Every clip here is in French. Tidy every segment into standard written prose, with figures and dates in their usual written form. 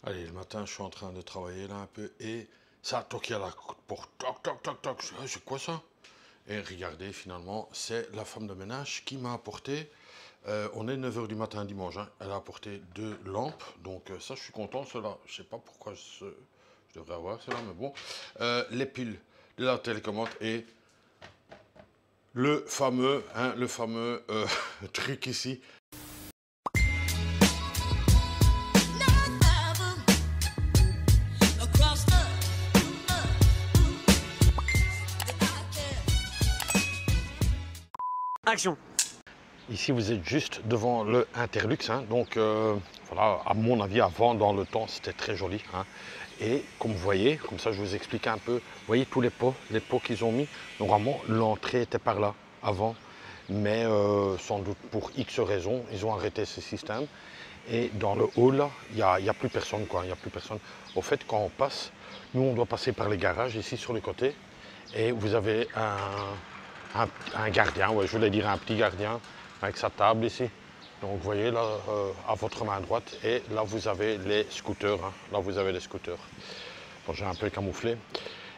Allez, le matin, je suis en train de travailler là un peu et ça a toqué à la porte. Toc, toc, toc, toc. Je dis, ah, c'est quoi ça? Et regardez, finalement, c'est la femme de ménage qui m'a apporté. On est 9 h du matin dimanche. Hein, elle a apporté 2 lampes. Donc, ça, je suis content. Cela, je sais pas pourquoi je devrais avoir cela, mais bon. Les piles de la télécommande et le fameux truc ici. Action. Ici, vous êtes juste devant le Interlux. Hein, donc, voilà, à mon avis, avant, dans le temps, c'était très joli. Hein. Et comme vous voyez, comme ça, je vous explique un peu. Vous voyez tous les pots qu'ils ont mis. Normalement, l'entrée était par là, avant. Mais sans doute pour X raisons, ils ont arrêté ce système. Et dans le hall, là, il n'y a plus personne, quoi. Il n'y a plus personne. Au fait, quand on passe, nous, on doit passer par les garages, ici, sur le côté. Et vous avez un gardien, ouais, je voulais dire un petit gardien avec sa table ici. Donc vous voyez là à votre main droite et là vous avez les scooters. Hein. Là vous avez les scooters. Bon, j'ai un peu camouflé.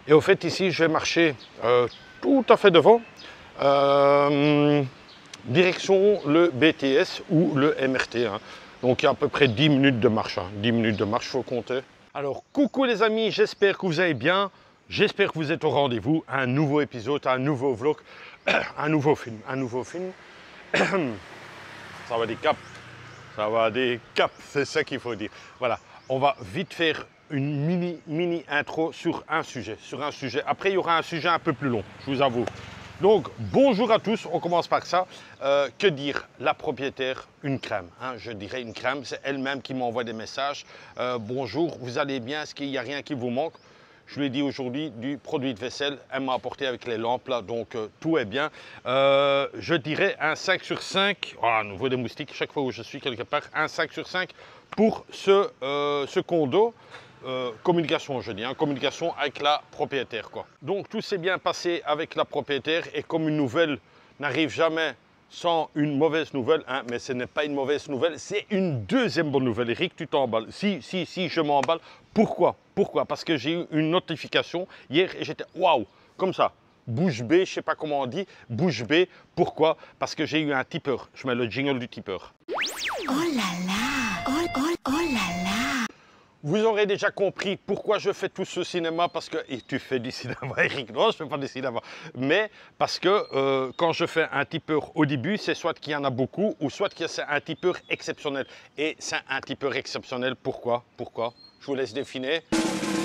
Et au fait ici je vais marcher tout à fait devant. Direction le BTS ou le MRT. Hein. Donc il y a à peu près 10 minutes de marche. Hein. 10 minutes de marche, il faut compter. Alors coucou les amis, j'espère que vous allez bien. J'espère que vous êtes au rendez-vous. Un nouveau épisode, un nouveau vlog, un nouveau film. Ça va des caps. Ça va des caps, c'est ça qu'il faut dire. Voilà, on va vite faire une mini intro sur un sujet. Après, il y aura un sujet un peu plus long, je vous avoue. Donc, bonjour à tous, on commence par ça. Que dire? La propriétaire, une crème. Hein, je dirais une crème, c'est elle-même qui m'envoie des messages. Bonjour, vous allez bien? Est-ce qu'il n'y a rien qui vous manque? Je lui ai dit aujourd'hui du produit de vaisselle. Elle m'a apporté avec les lampes là, donc tout est bien. Je dirais un 5 sur 5. Ah, nouveau des moustiques, chaque fois où je suis quelque part, un 5 sur 5 pour ce condo. Communication, je dis, hein, communication avec la propriétaire, quoi. Donc tout s'est bien passé avec la propriétaire et comme une nouvelle n'arrive jamais sans une mauvaise nouvelle, hein, mais ce n'est pas une mauvaise nouvelle, c'est une deuxième bonne nouvelle. Eric, tu t'emballes. Si, je m'emballe. Pourquoi? Parce que j'ai eu une notification hier et j'étais waouh, comme ça. Bouche bée, je ne sais pas comment on dit, bouche bée. Pourquoi? Parce que j'ai eu un tipeur. Je mets le jingle du tipeur. Oh là là, oh là là. Vous aurez déjà compris pourquoi je fais tout ce cinéma, parce que, et tu fais du cinéma Eric, non je ne fais pas du cinéma, mais parce que quand je fais un tipeur au début, c'est soit qu'il y en a beaucoup, ou soit que c'est un tipeur exceptionnel. Et c'est un tipeur exceptionnel, pourquoi? Je vous laisse deviner.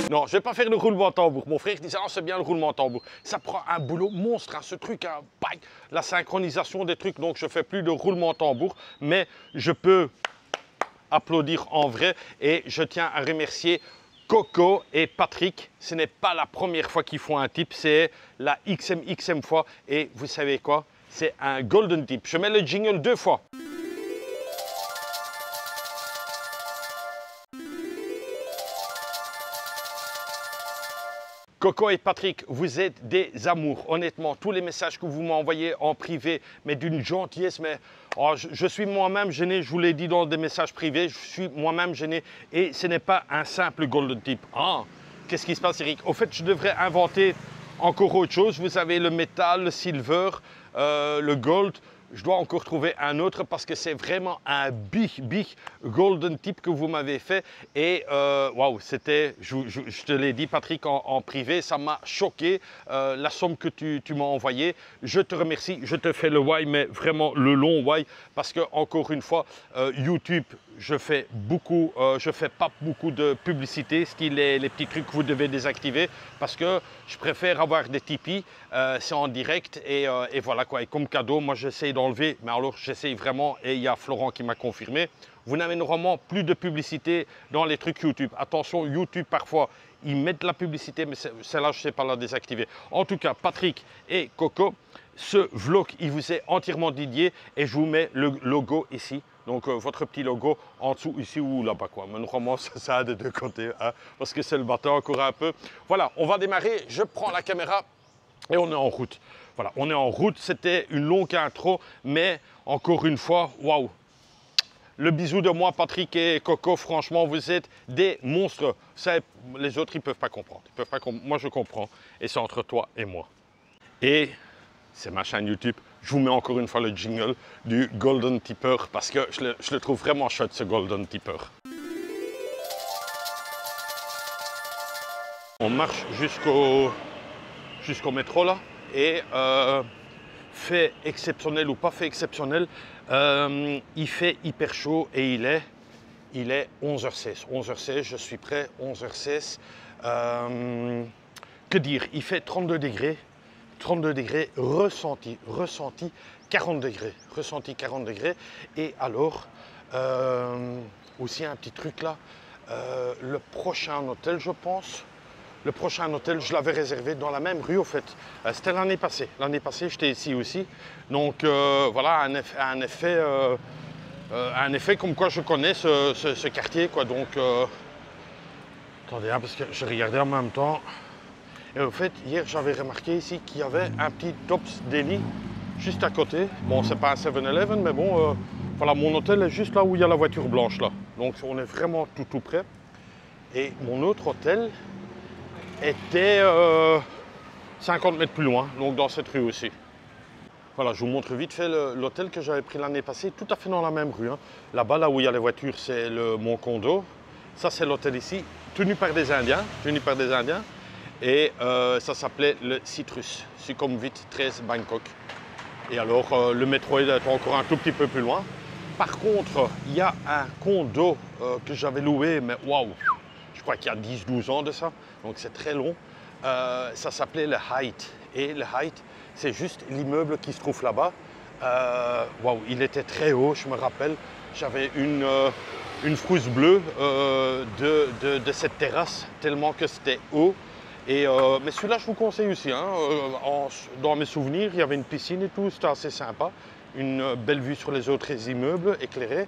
Non, je ne vais pas faire le roulement tambour. Mon frère disait, ah, c'est bien le roulement tambour. Ça prend un boulot monstre, hein, ce truc, hein, la synchronisation des trucs, donc je ne fais plus de roulement tambour, mais je peux applaudir en vrai et je tiens à remercier Coco et Patrick. Ce n'est pas la première fois qu'ils font un tip, c'est la xème fois et vous savez quoi? C'est un golden tip. Je mets le jingle 2 fois. Coco et Patrick, vous êtes des amours. Honnêtement, tous les messages que vous m'envoyez en privé, mais d'une gentillesse, mais oh, je suis moi-même gêné, je vous l'ai dit dans des messages privés, je suis moi-même gêné et ce n'est pas un simple golden tip. Ah, qu'est-ce qui se passe, Eric? Au fait, je devrais inventer encore autre chose. Vous avez le métal, le silver, le gold. Je dois encore trouver un autre parce que c'est vraiment un big golden tip que vous m'avez fait. Et waouh, c'était, je te l'ai dit Patrick en privé, ça m'a choqué la somme que tu m'as envoyée. Je te remercie, je te fais le why, mais vraiment le long why parce que encore une fois, YouTube, je fais pas beaucoup de publicité, style les petits trucs que vous devez désactiver parce que je préfère avoir des Tipeee, c'est en direct et voilà quoi. Et comme cadeau, moi j'essaye d'enlever, mais alors j'essaye vraiment et il y a Florent qui m'a confirmé. Vous n'avez normalement plus de publicité dans les trucs YouTube. Attention, YouTube parfois, ils mettent la publicité, mais celle-là, je ne sais pas la désactiver. En tout cas, Patrick et Coco, ce vlog, il vous est entièrement dédié et je vous mets le logo ici. Donc votre petit logo en dessous, ici ou là-bas quoi. Mais normalement, ça a des deux côtés, hein, parce que c'est le matin encore un peu. Voilà, on va démarrer. Je prends la caméra et on est en route. Voilà, on est en route. C'était une longue intro, mais encore une fois, waouh. Le bisou de moi, Patrick et Coco, franchement, vous êtes des monstres. Ça, les autres, ils ne peuvent pas comprendre. Moi, je comprends. Et c'est entre toi et moi. Et c'est ma chaîne YouTube. Je vous mets encore une fois le jingle du Golden Tipper parce que je le trouve vraiment chouette, ce Golden Tipper. On marche jusqu'au métro là et fait exceptionnel ou pas fait exceptionnel, il fait hyper chaud et il est 11h16. 11h16, je suis prêt, 11h16. Que dire, il fait 32 degrés, ressenti 40 degrés, Et alors, aussi un petit truc là, le prochain hôtel, je pense. Le prochain hôtel, je l'avais réservé dans la même rue, au fait. C'était l'année passée. L'année passée, j'étais ici aussi. Donc, voilà, un effet comme quoi je connais ce quartier, quoi. Donc, attendez, hein, parce que je regardais en même temps. Et au fait, hier, j'avais remarqué ici qu'il y avait un petit Tops Deli juste à côté. Bon, c'est pas un 7-Eleven, mais bon, voilà, mon hôtel est juste là où il y a la voiture blanche, là. Donc, on est vraiment tout près. Et mon autre hôtel était 50 mètres plus loin, donc dans cette rue aussi. Voilà, je vous montre vite fait l'hôtel que j'avais pris l'année passée, tout à fait dans la même rue. Hein. Là-bas, là où il y a les voitures, c'est mon condo. Ça, c'est l'hôtel ici, tenu par des Indiens. Et ça s'appelait le Citrus, Sukhumvit 13 Bangkok. Et alors, le métro est encore un tout petit peu plus loin. Par contre, il y a un condo que j'avais loué, mais waouh! Je crois qu'il y a 10-12 ans de ça, donc c'est très long. Ça s'appelait le Height. Et le Height, c'est juste l'immeuble qui se trouve là-bas. Waouh, il était très haut, je me rappelle. J'avais une frousse bleue de cette terrasse, tellement que c'était haut. Et, mais celui-là, je vous conseille aussi. Hein. Dans mes souvenirs, il y avait une piscine et tout, c'était assez sympa. Une belle vue sur les autres immeubles éclairés.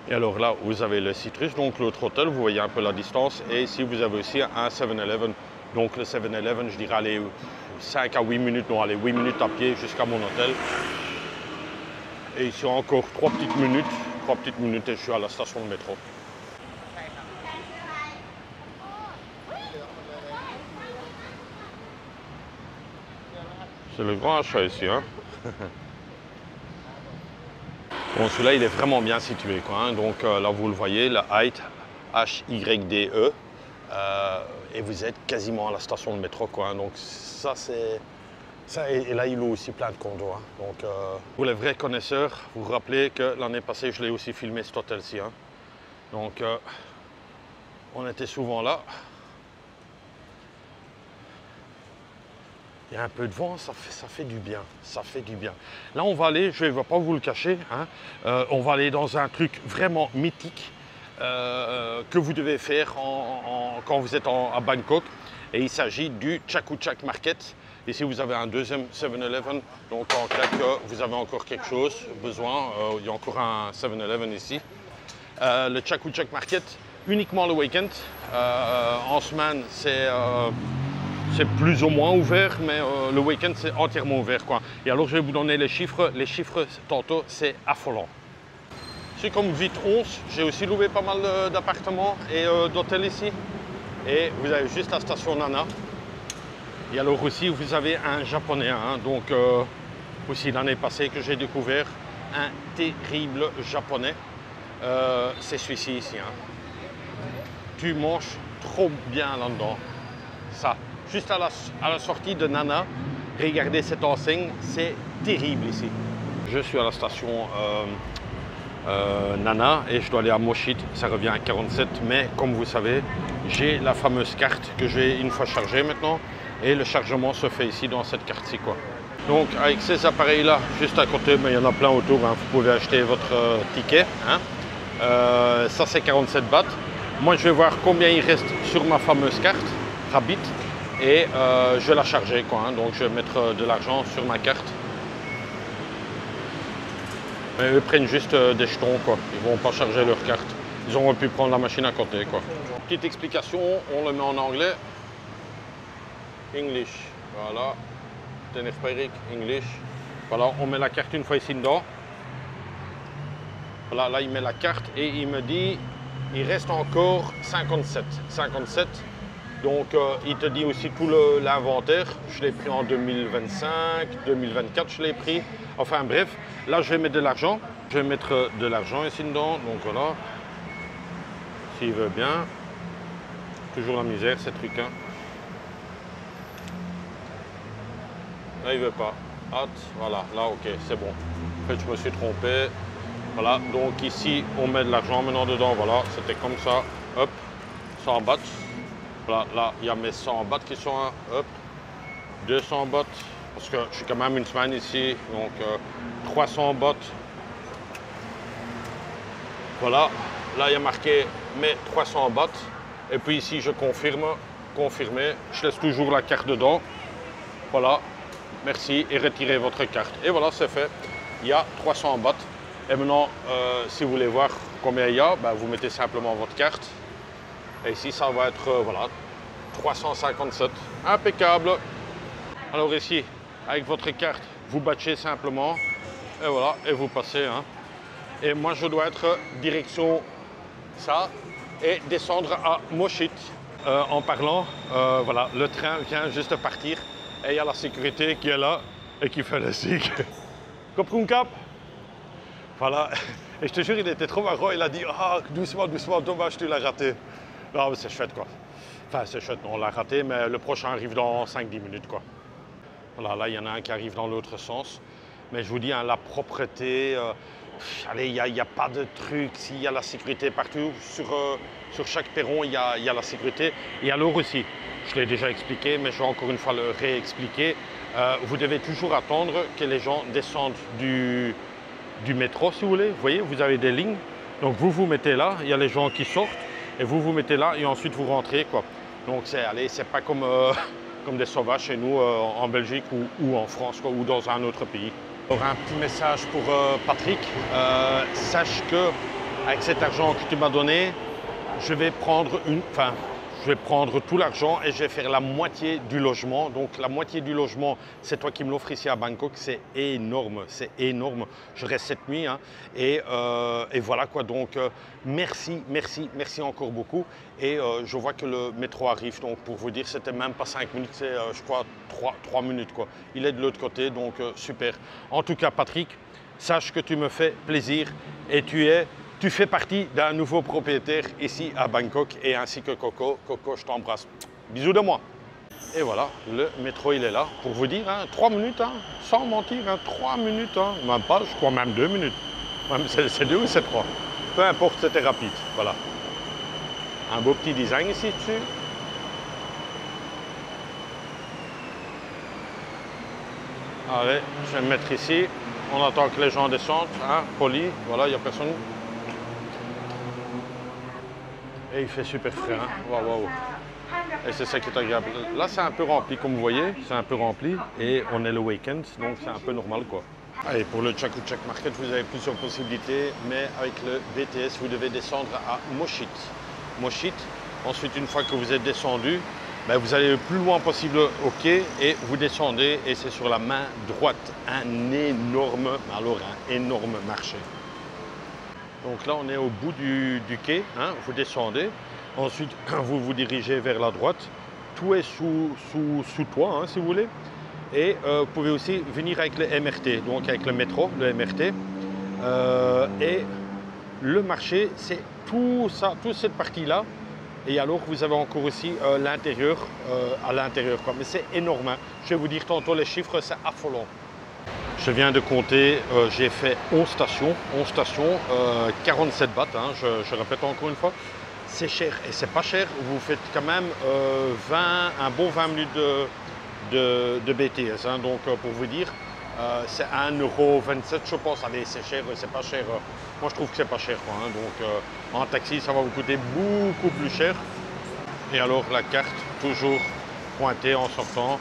Et alors là, vous avez le Citrus, donc l'autre hôtel, vous voyez un peu la distance. Et ici, vous avez aussi un 7-Eleven. Donc le 7-Eleven, je dirais, allez, 5 à 8 minutes, non, allez, 8 minutes à pied jusqu'à mon hôtel. Et ici, encore 3 petites minutes et je suis à la station de métro. C'est le grand achat ici, hein. Bon, celui-là, il est vraiment bien situé, quoi, hein. Donc là, vous le voyez, le Height, H-Y-D-E. Et vous êtes quasiment à la station de métro, quoi, hein. Donc ça, c'est... Ça, et là, il loue aussi plein de condos, hein. Donc, pour les vrais connaisseurs, vous vous rappelez que l'année passée, je l'ai aussi filmé cet hôtel-ci, hein. Donc, on était souvent là. Il y a un peu de vent, ça fait du bien, Là, on va aller, je ne vais pas vous le cacher, hein, on va aller dans un truc vraiment mythique que vous devez faire quand vous êtes à Bangkok. Et il s'agit du Chatuchak Market. Ici, vous avez un deuxième 7-Eleven, donc en cas que vous avez encore quelque chose, besoin, il y a encore un 7-Eleven ici. Le Chatuchak Market, uniquement le week-end. En semaine, c'est plus ou moins ouvert, mais le week-end, c'est entièrement ouvert, quoi. Et alors, je vais vous donner les chiffres. Les chiffres, tantôt, c'est affolant. Sukhumvit 11, j'ai aussi loué pas mal d'appartements et d'hôtels ici. Et vous avez juste la station Nana. Et alors aussi, vous avez un japonais, hein, donc aussi l'année passée que j'ai découvert un terrible japonais. C'est celui-ci ici. Hein. Tu manges trop bien là-dedans. Ça. Juste à la sortie de Nana, regardez cette enseigne, c'est terrible ici. Je suis à la station Nana et je dois aller à Moshit, ça revient à 47, mais comme vous savez, j'ai la fameuse carte que je vais une fois chargée maintenant et le chargement se fait ici dans cette carte-ci, quoi. Donc avec ces appareils-là, juste à côté, mais il y en a plein autour, hein, vous pouvez acheter votre ticket. Hein. Ça c'est 47 bahts. Moi je vais voir combien il reste sur ma fameuse carte, Rabbit. Et je vais la charger, quoi, hein. Donc je vais mettre de l'argent sur ma carte. Mais eux prennent juste des jetons, quoi. Ils ne vont pas charger leur carte. Ils auront pu prendre la machine à côté, quoi. Petite explication, on le met en anglais. English, voilà. Tenir English. Voilà, on met la carte une fois ici dedans. Voilà, là il met la carte et il me dit, il reste encore 57. 57. Donc il te dit aussi tout l'inventaire. Je l'ai pris en 2025, 2024 je l'ai pris. Enfin bref, là je vais mettre de l'argent. Je vais mettre de l'argent ici dedans. Donc voilà, s'il veut bien. Toujours la misère ces trucs. Hein. Là il veut pas. Hâte, voilà, là ok, c'est bon. En fait je me suis trompé. Voilà, donc ici on met de l'argent maintenant dedans. Voilà, c'était comme ça. Hop, 100 bahts. Voilà, là, il y a mes 100 bahts qui sont, hop, 200 bahts, parce que je suis quand même une semaine ici, donc 300 bahts. Voilà, là, il y a marqué mes 300 bahts. Et puis ici, je confirme, confirmer. Je laisse toujours la carte dedans. Voilà, merci et retirez votre carte. Et voilà, c'est fait. Il y a 300 bahts. Et maintenant, si vous voulez voir combien il y a, ben, vous mettez simplement votre carte. Et ici, ça va être, voilà, 357. Impeccable. Alors ici, avec votre carte, vous batchez simplement. Et voilà, et vous passez. Hein. Et moi, je dois être direction ça et descendre à Moshit. En parlant, voilà, le train vient juste de partir. Et il y a la sécurité qui est là et qui fait le signe. Koprunkap. Voilà. Et je te jure, il était trop marrant. Il a dit, ah, doucement, doucement, dommage, tu l'as raté. Non, mais c'est chouette, quoi. Enfin, c'est chouette, on l'a raté, mais le prochain arrive dans 5-10 minutes, quoi. Voilà, là, il y en a un qui arrive dans l'autre sens. Mais je vous dis, hein, la propreté, allez, il n'y a pas de truc. S'il y a la sécurité partout, sur chaque perron, il y a la sécurité. Et alors aussi, je l'ai déjà expliqué, mais je vais encore une fois le réexpliquer. Vous devez toujours attendre que les gens descendent du métro, si vous voulez. Vous voyez, vous avez des lignes. Donc, vous vous mettez là, il y a les gens qui sortent. Et vous vous mettez là et ensuite vous rentrez, quoi. Donc c'est pas comme, comme des sauvages chez nous en Belgique ou en France, quoi, ou dans un autre pays. Alors un petit message pour Patrick. Sache que avec cet argent que tu m'as donné, je vais prendre tout l'argent et je vais faire la moitié du logement. Donc la moitié du logement, c'est toi qui me l'offres ici à Bangkok. C'est énorme, c'est énorme. Je reste cette nuit. Hein, et voilà quoi. Donc merci encore beaucoup. Et je vois que le métro arrive. Donc pour vous dire, c'était même pas 5 minutes, c'est je crois 3 minutes, quoi. Il est de l'autre côté, donc super. En tout cas, Patrick, sache que tu me fais plaisir et tu fais partie d'un nouveau propriétaire ici à Bangkok et ainsi que Coco. Coco, je t'embrasse. Bisous de moi. Et voilà, le métro, il est là. Pour vous dire, hein, 3 minutes, hein, sans mentir, hein, 3 minutes, hein, même pas, je crois même 2 minutes. C'est 2 ou c'est 3. Peu importe, c'était rapide. Voilà. Un beau petit design ici dessus. Allez, je vais me mettre ici. On attend que les gens descendent, hein, poli. Voilà, il n'y a personne. Et il fait super frais, hein. Waouh, waouh. Et c'est ça qui est agréable. Là, c'est un peu rempli, comme vous voyez. C'est un peu rempli. Et on est le week-end, donc c'est un peu normal, quoi. Allez, pour le Chatuchak Market, vous avez plusieurs possibilités. Mais avec le BTS, vous devez descendre à Moshit. Moshit. Ensuite, une fois que vous êtes descendu, ben, vous allez le plus loin possible au quai et vous descendez. Et c'est sur la main droite. Un énorme marché. Donc là, on est au bout du quai, hein, vous descendez. Ensuite, vous vous dirigez vers la droite. Tout est sous toit, hein, si vous voulez. Et vous pouvez aussi venir avec le MRT, donc avec le métro, le MRT. Et le marché, c'est tout ça, toute cette partie-là. Et alors, vous avez encore aussi l'intérieur, à l'intérieur, quoi. Mais c'est énorme, hein. Je vais vous dire tantôt les chiffres, c'est affolant. Je viens de compter, j'ai fait 11 stations, 47 bahts, hein, je répète encore une fois. C'est cher et c'est pas cher, vous faites quand même un bon 20 minutes de BTS. Hein, donc pour vous dire, c'est 1,27 €, je pense. Allez, c'est cher, c'est pas cher. Moi je trouve que c'est pas cher, quoi, hein, donc en taxi ça va vous coûter beaucoup plus cher. Et alors la carte, toujours pointée en sortant.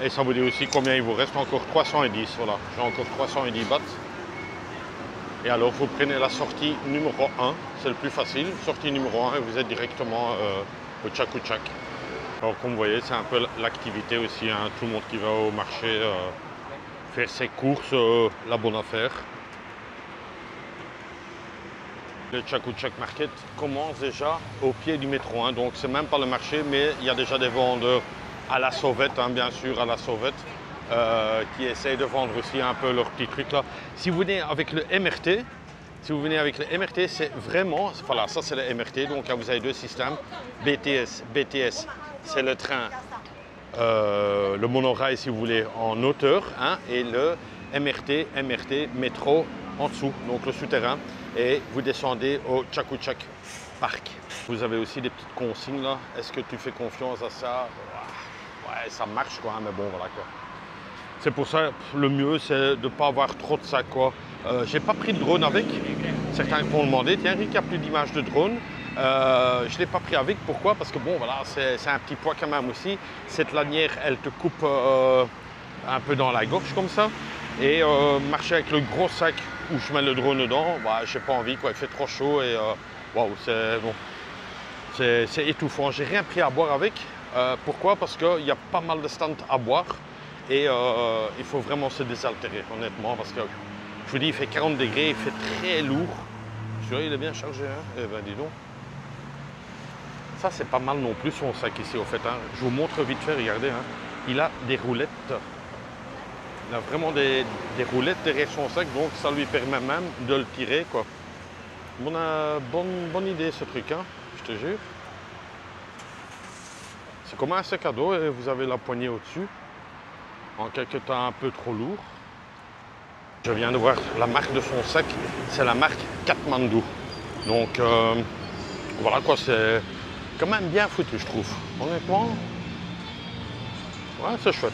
Et ça vous dit aussi combien il vous reste, encore 310, voilà, j'ai encore 310 bahts. Et alors vous prenez la sortie numéro 1, c'est le plus facile, sortie numéro 1 et vous êtes directement au Chatuchak. Alors comme vous voyez, c'est un peu l'activité aussi, hein, tout le monde qui va au marché faire ses courses, la bonne affaire. Le Chatuchak Market commence déjà au pied du métro, hein. Donc c'est même pas le marché, mais il y a déjà des vendeurs à la sauvette, hein, bien sûr, à la sauvette, qui essayent de vendre aussi un peu leurs petits trucs là. Si vous venez avec le MRT, c'est vraiment, voilà, ça c'est le MRT, donc là, vous avez deux systèmes, BTS, c'est le train, le monorail si vous voulez en hauteur, hein, et le MRT, métro en dessous, donc le souterrain, et vous descendez au Chatuchak Park. Vous avez aussi des petites consignes là, est-ce que tu fais confiance à ça? Ouais, ça marche quoi, hein, mais bon voilà quoi. C'est pour ça, le mieux c'est de ne pas avoir trop de sacs quoi. J'ai pas pris de drone avec, certains m'ont demandé, tiens Rick, il n'y a plus d'images de drone. Je ne l'ai pas pris avec, pourquoi? Parce que bon voilà, c'est un petit poids quand même aussi. Cette lanière, elle te coupe un peu dans la gorge comme ça. Et marcher avec le gros sac où je mets le drone dedans, bah, j'ai pas envie quoi, il fait trop chaud et waouh, c'est bon. C'est étouffant. J'ai rien pris à boire avec. Pourquoi? Parce qu'il y a pas mal de stands à boire et il faut vraiment se désaltérer honnêtement parce que je vous dis il fait 40 degrés, il fait très lourd. Celui-là il est bien chargé, hein? Eh ben dis donc. Ça c'est pas mal non plus son sac ici au fait, hein. Je vous montre vite fait, regardez, hein. Il a des roulettes. Il a vraiment des roulettes derrière son sac, donc ça lui permet même de le tirer quoi. Bonne idée ce truc, hein, je te jure. C'est comme un sac à dos et vous avez la poignée au-dessus. En quelque temps un peu trop lourd. Je viens de voir la marque de son sac, c'est la marque Kathmandu. Donc voilà quoi, c'est quand même bien foutu je trouve. Honnêtement, ouais c'est chouette.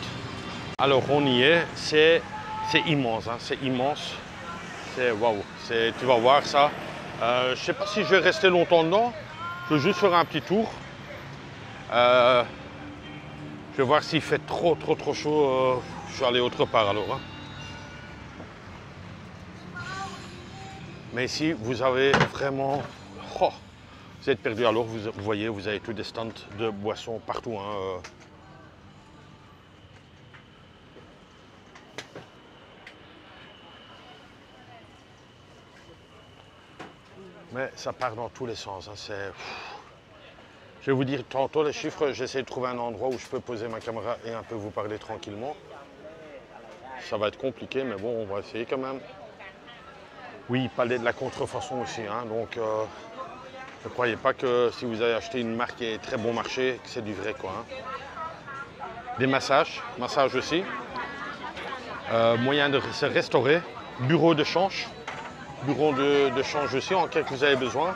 Alors on y est, c'est immense, hein, c'est immense. C'est waouh, tu vas voir ça. Je ne sais pas si je vais rester longtemps dedans. Je vais juste faire un petit tour. Je vais voir s'il fait trop chaud. Je vais aller autre part alors. Hein. Mais ici, vous avez vraiment... Oh, vous êtes perdu alors, vous voyez, vous avez tous des stands de boissons partout. Hein. Mais ça part dans tous les sens. Hein. Je vais vous dire tantôt les chiffres. J'essaie de trouver un endroit où je peux poser ma caméra et un peu vous parler tranquillement. Ça va être compliqué, mais bon, on va essayer quand même. Oui, palais de la contrefaçon aussi. Hein. Donc, ne croyez pas que si vous avez acheté une marque qui est très bon marché, que c'est du vrai. Quoi, hein. Des massages aussi. Moyen de se restaurer. Bureau de change. Bureau de change aussi, en cas que vous avez besoin.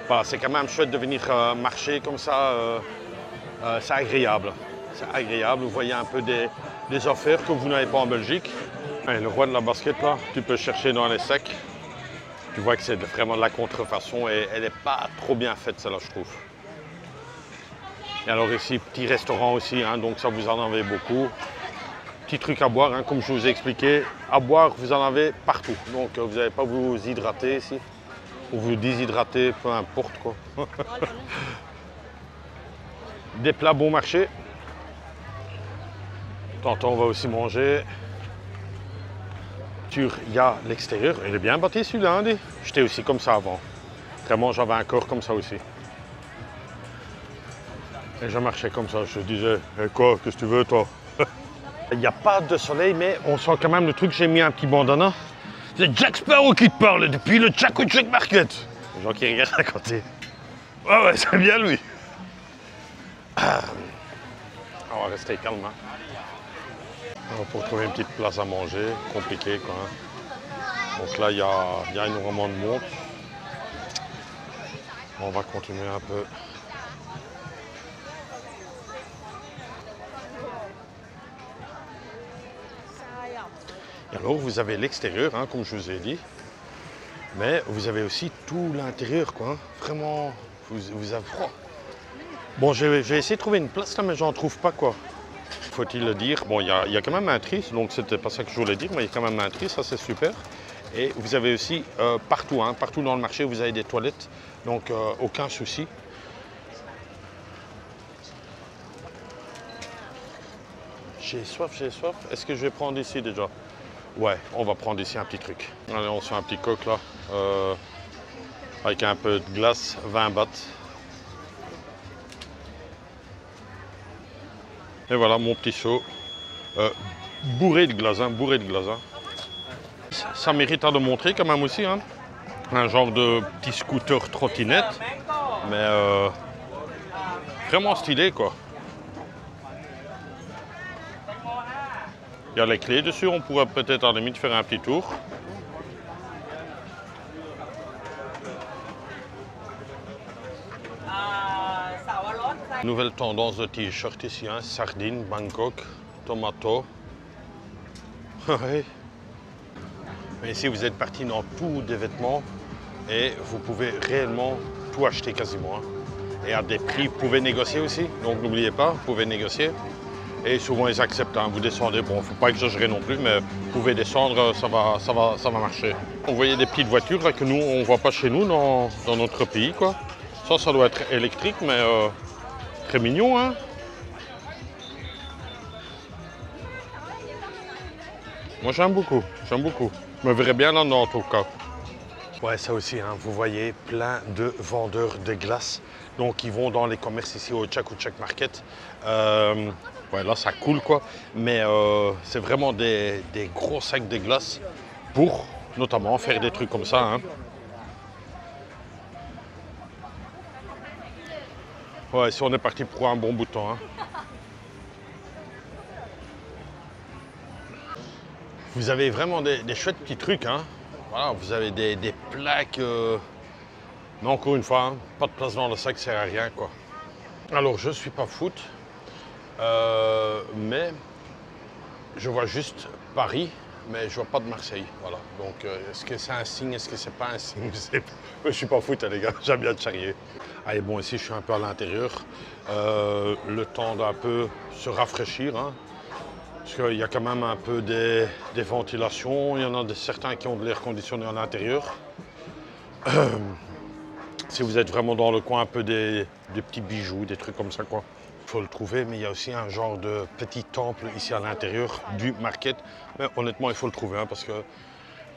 Voilà, c'est quand même chouette de venir marcher comme ça. C'est agréable. C'est agréable. Vous voyez un peu des affaires que vous n'avez pas en Belgique. Et le roi de la basket, là, tu peux chercher dans les sacs. Tu vois que c'est vraiment de la contrefaçon et elle n'est pas trop bien faite, celle-là, je trouve. Et alors ici, petit restaurant aussi, hein, donc ça vous en avez beaucoup. Petit truc à boire, hein, comme je vous ai expliqué. À boire, vous en avez partout. Donc vous n'allez pas vous hydrater ici. Ou vous déshydrater, peu importe quoi. Des plats bon marché. Tantôt on va aussi manger. Il y a l'extérieur. Il est bien bâti celui-là. Hein, j'étais aussi comme ça avant. Vraiment, j'avais un corps comme ça aussi. Et je marchais comme ça. Je disais, hey, quoi, qu'est-ce que tu veux toi? Il n'y a pas de soleil, mais on sent quand même le truc. J'ai mis un petit bandana. C'est Jack Sparrow qui te parle depuis le Chatuchak Market. Les gens qui regardent à côté. Ouais, c'est bien lui. On va rester calme. Hein. Alors, pour trouver une petite place à manger, compliqué quoi. Hein. Donc là, il y a énormément de monde. On va continuer un peu. Et alors, vous avez l'extérieur, hein, comme je vous ai dit. Mais vous avez aussi tout l'intérieur, quoi. Vraiment, vous avez froid. Bon, j'ai essayé de trouver une place là, mais j'en trouve pas, quoi. Faut-il le dire. Bon, il y a quand même un tri, donc c'était pas ça que je voulais dire, mais il y a quand même un tri, ça c'est super. Et vous avez aussi partout, hein, partout dans le marché, vous avez des toilettes, donc aucun souci. J'ai soif, j'ai soif. Est-ce que je vais prendre ici déjà? Ouais, on va prendre ici un petit truc. Allez, on se fait un petit coq là, avec un peu de glace, 20 bahts. Et voilà mon petit seau, bourré de glace, bourré de glace. Ça mérite à le montrer quand même aussi, hein. Un genre de petit scooter trottinette, mais vraiment stylé quoi. Il y a les clés dessus, on pourrait peut-être à la limite faire un petit tour. Nouvelle tendance de t-shirt ici, hein. Sardines, Bangkok, tomato. Ouais. Mais ici vous êtes parti dans tous des vêtements et vous pouvez réellement tout acheter quasiment, hein. Et à des prix, vous pouvez négocier aussi, donc n'oubliez pas, vous pouvez négocier. Et souvent ils acceptent, hein. Vous descendez, bon, il ne faut pas exagérer non plus, mais vous pouvez descendre, ça va marcher. Vous voyez des petites voitures là, que nous, on ne voit pas chez nous dans notre pays, quoi. Ça doit être électrique, mais très mignon, hein. Moi j'aime beaucoup, j'aime beaucoup. Je me verrais bien là-dedans en tout cas. Ouais, ça aussi, hein, vous voyez plein de vendeurs de glace. Donc ils vont dans les commerces ici au Chatuchak Market. Ouais, là ça coule quoi. Mais c'est vraiment des gros sacs de glace pour notamment faire des trucs comme ça, hein. Ouais, ici on est parti pour un bon bout de temps, hein. Vous avez vraiment des chouettes petits trucs, hein. Voilà, vous avez des plaques. Mais encore une fois, hein, pas de place dans le sac, ça sert à rien, quoi. Alors, je suis pas foot, mais je vois juste Paris, mais je vois pas de Marseille. Voilà. Donc, est-ce que c'est un signe, est-ce que c'est pas un signe? Je suis pas foot, hein, les gars. J'aime bien charrier. Allez, bon, ici, je suis un peu à l'intérieur. Le temps d'un peu se rafraîchir, hein. Parce qu'il y a quand même un peu des ventilations, il y en a certains qui ont de l'air conditionné à l'intérieur. Si vous êtes vraiment dans le coin, un peu des petits bijoux, des trucs comme ça, quoi. Il faut le trouver, mais il y a aussi un genre de petit temple ici à l'intérieur du market. Mais honnêtement, il faut le trouver, hein, parce que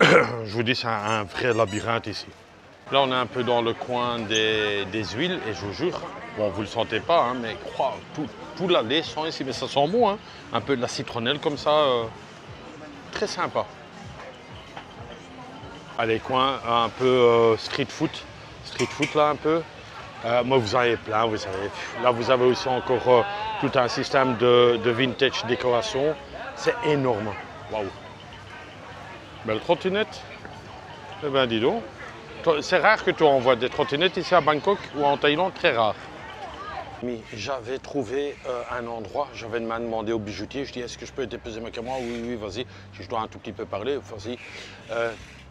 je vous dis, c'est un vrai labyrinthe ici. Là, on est un peu dans le coin des huiles, et je vous jure, bon, vous ne le sentez pas, hein, mais tout la lait sent ici, mais ça sent bon, hein. Un peu de la citronnelle comme ça, très sympa. Allez, coin un peu street food là un peu. Moi, vous en avez plein, vous savez. Là, vous avez aussi encore tout un système de vintage décoration. C'est énorme. Waouh. Belle trottinette. Eh bien, dis donc. C'est rare que tu envoies des trottinettes ici à Bangkok ou en Thaïlande, très rare. J'avais trouvé un endroit, j'avais demandé au bijoutier, je dis est-ce que je peux déposer ma caméra? Oui, vas-y, si je dois un tout petit peu parler, vas-y.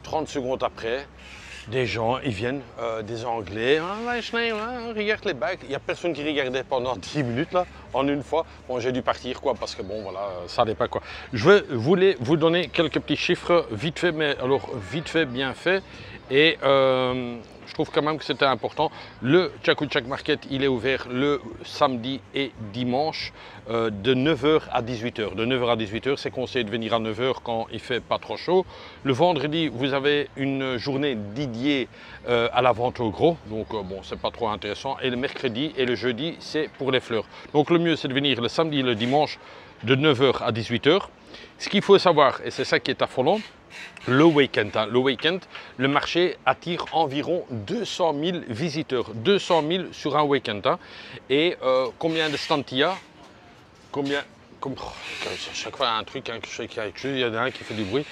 30 secondes après, des gens, ils viennent, des Anglais, regarde les bagues. Il n'y a personne qui regardait pendant 10 minutes là, en une fois. Bon, j'ai dû partir quoi, parce que bon, voilà, ça n'est pas quoi. Je voulais vous donner quelques petits chiffres vite fait, mais alors vite fait, bien fait. Et je trouve quand même que c'était important. Le Chatuchak Market, il est ouvert le samedi et dimanche de 9h à 18h. De 9h à 18h, c'est conseillé de venir à 9h quand il ne fait pas trop chaud. Le vendredi, vous avez une journée dédiée à la vente au gros. Donc bon, c'est pas trop intéressant. Et le mercredi et le jeudi, c'est pour les fleurs. Donc le mieux, c'est de venir le samedi et le dimanche de 9h à 18h. Ce qu'il faut savoir, et c'est ça qui est affolant, le week-end. Hein. Le week-end, le marché attire environ 200 000 visiteurs. 200 000 sur un week-end. Hein. Et combien de stands il y a? Chaque fois, il y a un truc, hein, que je sais qu'il y en a un qui fait du bruit.